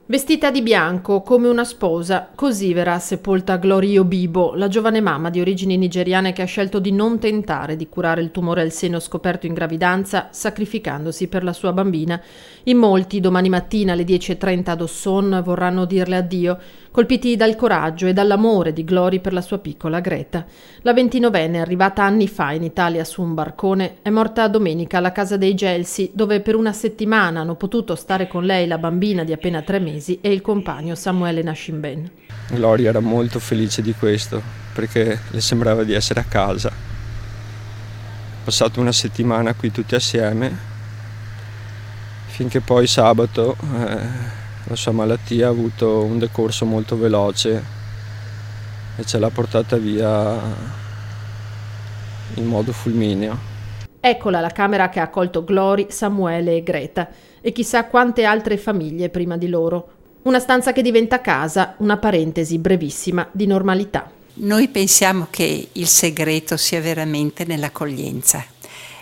Vestita di bianco come una sposa, così verrà sepolta Glory Obibo, la giovane mamma di origini nigeriane che ha scelto di non tentare di curare il tumore al seno scoperto in gravidanza, sacrificandosi per la sua bambina. In molti, domani mattina alle 10:30 ad Osson, vorranno dirle addio, colpiti dal coraggio e dall'amore di Glory per la sua piccola Greta. La 29enne, arrivata anni fa in Italia su un barcone, è morta domenica alla casa dei Gelsi, dove per una settimana hanno potuto stare con lei la bambina di appena 3 mesi e il compagno Samuele Nascimben. Gloria era molto felice di questo perché le sembrava di essere a casa. Ho passato una settimana qui tutti assieme finché poi sabato la sua malattia ha avuto un decorso molto veloce e ce l'ha portata via in modo fulmineo. Eccola la camera che ha accolto Glory, Samuele e Greta e chissà quante altre famiglie prima di loro. Una stanza che diventa casa, una parentesi brevissima di normalità. Noi pensiamo che il segreto sia veramente nell'accoglienza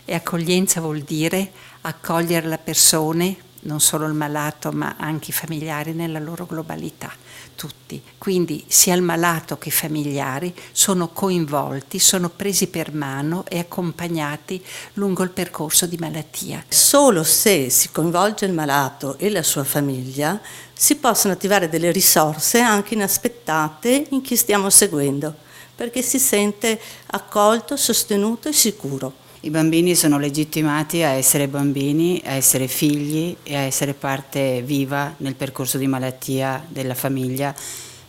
e accoglienza vuol dire accogliere le persone, non solo il malato ma anche i familiari nella loro globalità, tutti. Quindi sia il malato che i familiari sono coinvolti, sono presi per mano e accompagnati lungo il percorso di malattia. Solo se si coinvolge il malato e la sua famiglia si possono attivare delle risorse anche inaspettate in chi stiamo seguendo, perché si sente accolto, sostenuto e sicuro. I bambini sono legittimati a essere bambini, a essere figli e a essere parte viva nel percorso di malattia della famiglia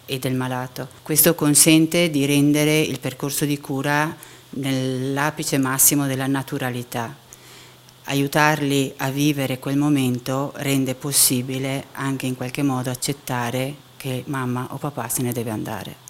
e del malato. Questo consente di rendere il percorso di cura nell'apice massimo della naturalità. Aiutarli a vivere quel momento rende possibile anche in qualche modo accettare che mamma o papà se ne deve andare.